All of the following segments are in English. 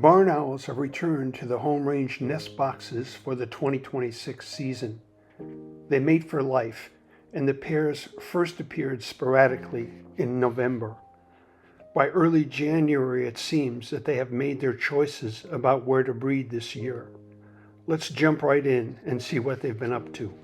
barn owls have returned to the home range nest boxes for the 2026 season. They mate for life, and the pairs first appeared sporadically in November. By early January, it seems that they have made their choices about where to breed this year. Let's jump right in and see what they've been up to.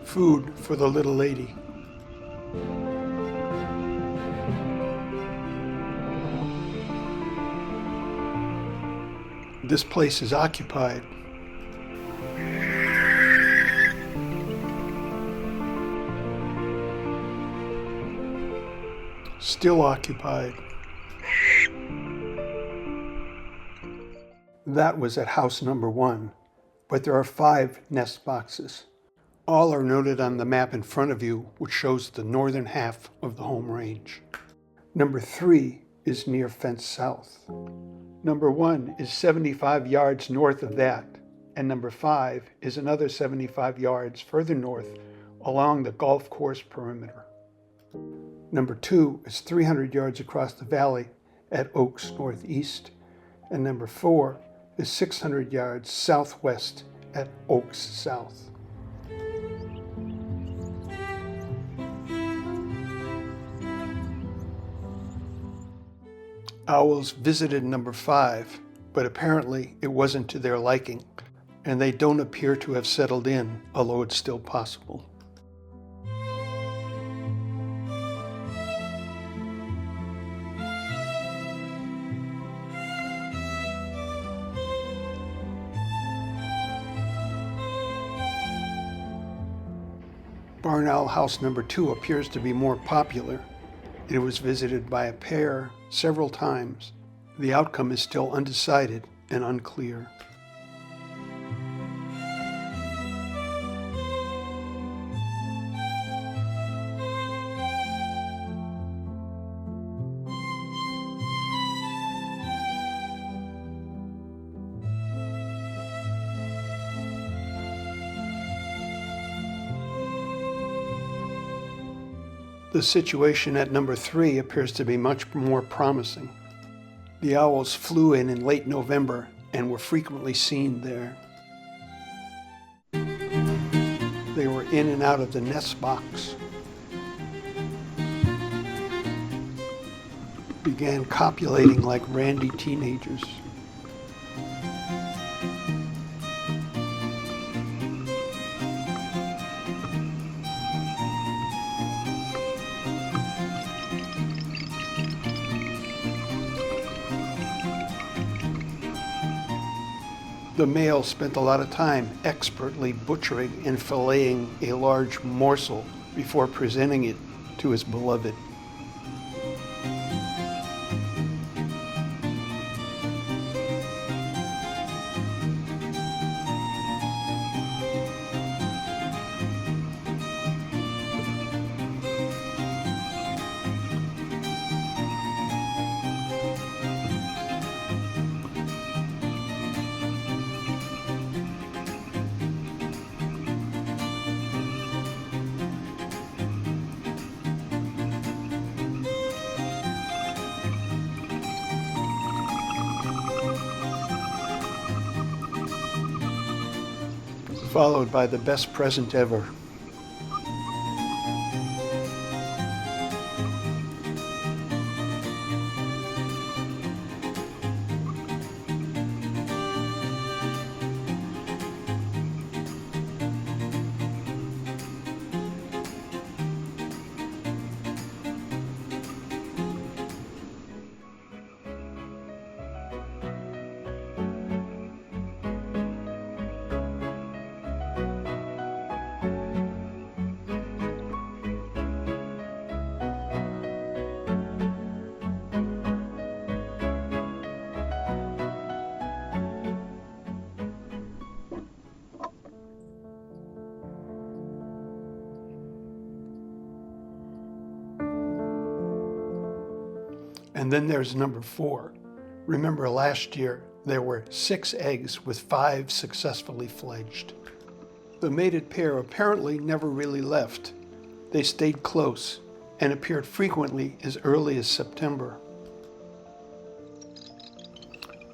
Food for the little lady. This place is occupied. Still occupied. That was at house number 1, but there are 5 nest boxes. All are noted on the map in front of you, which shows the northern half of the home range. Number 3 is near Fence South. Number 1 is 75 yards north of that, and number 5 is another 75 yards further north along the golf course perimeter. Number 2 is 300 yards across the valley at Oaks Northeast, and number 4 is 600 yards southwest at Oaks South. Owls visited number 5, but apparently it wasn't to their liking, and they don't appear to have settled in, although it's still possible. Barn owl house number 2 appears to be more popular. It was visited by a pair several times. The outcome is still undecided and unclear. The situation at number 3 appears to be much more promising. The owls flew in late November and were frequently seen there. They were in and out of the nest box, began copulating like randy teenagers. The male spent a lot of time expertly butchering and filleting a large morsel before presenting it to his beloved. Followed by the best present ever. And then there's number 4. Remember last year, there were 6 eggs with 5 successfully fledged. The mated pair apparently never really left. They stayed close and appeared frequently as early as September.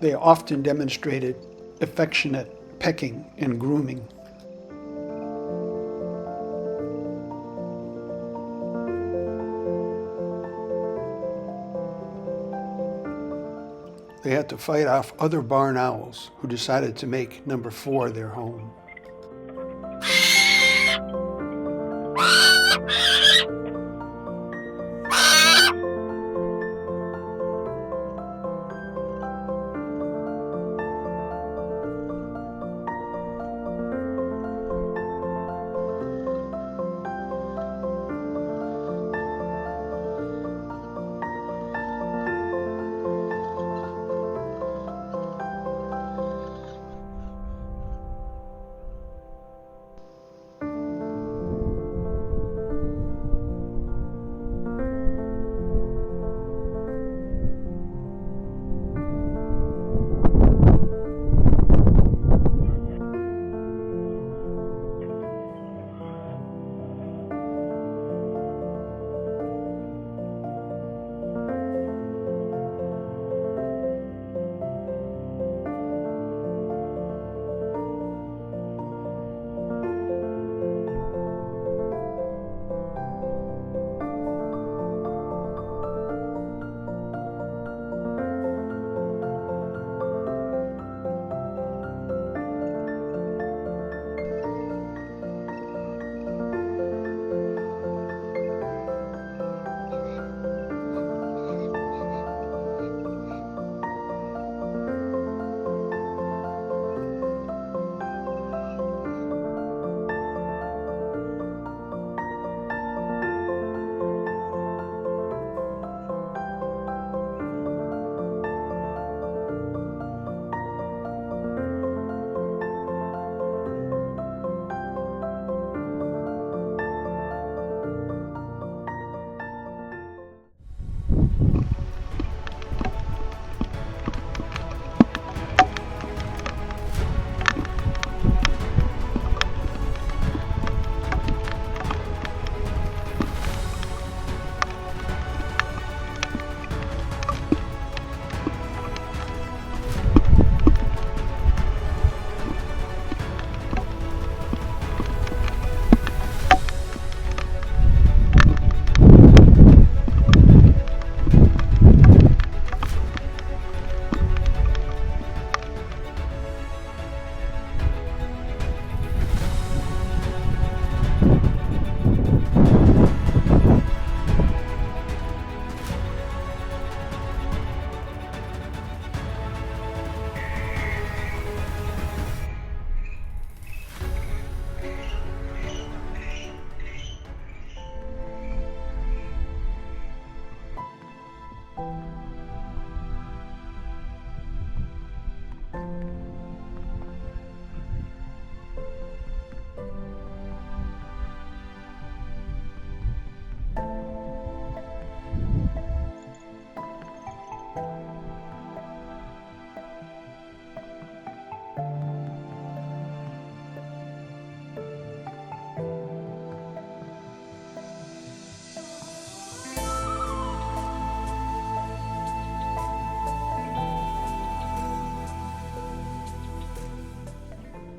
They often demonstrated affectionate pecking and grooming. They had to fight off other barn owls who decided to make number 4 their home.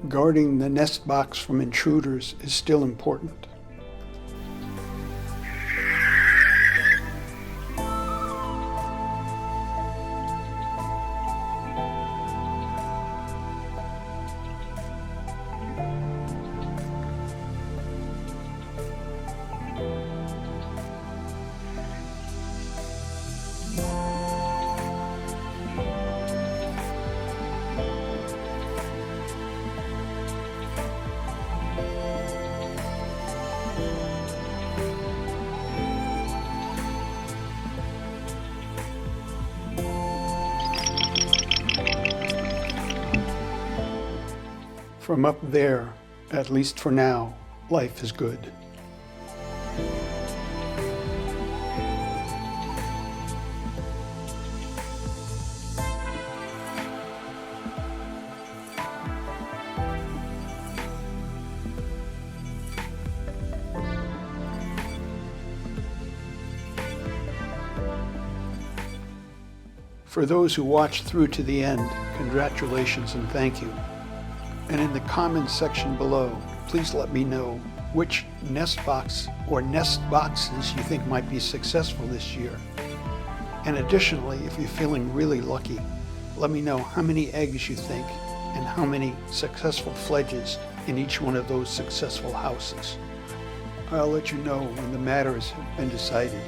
Guarding the nest box from intruders is still important. From up there, at least for now, life is good. For those who watched through to the end, congratulations and thank you. And in the comments section below, please let me know which nest box or nest boxes you think might be successful this year. And additionally, if you're feeling really lucky, let me know how many eggs you think and how many successful fledges in each one of those successful houses. I'll let you know when the matters have been decided.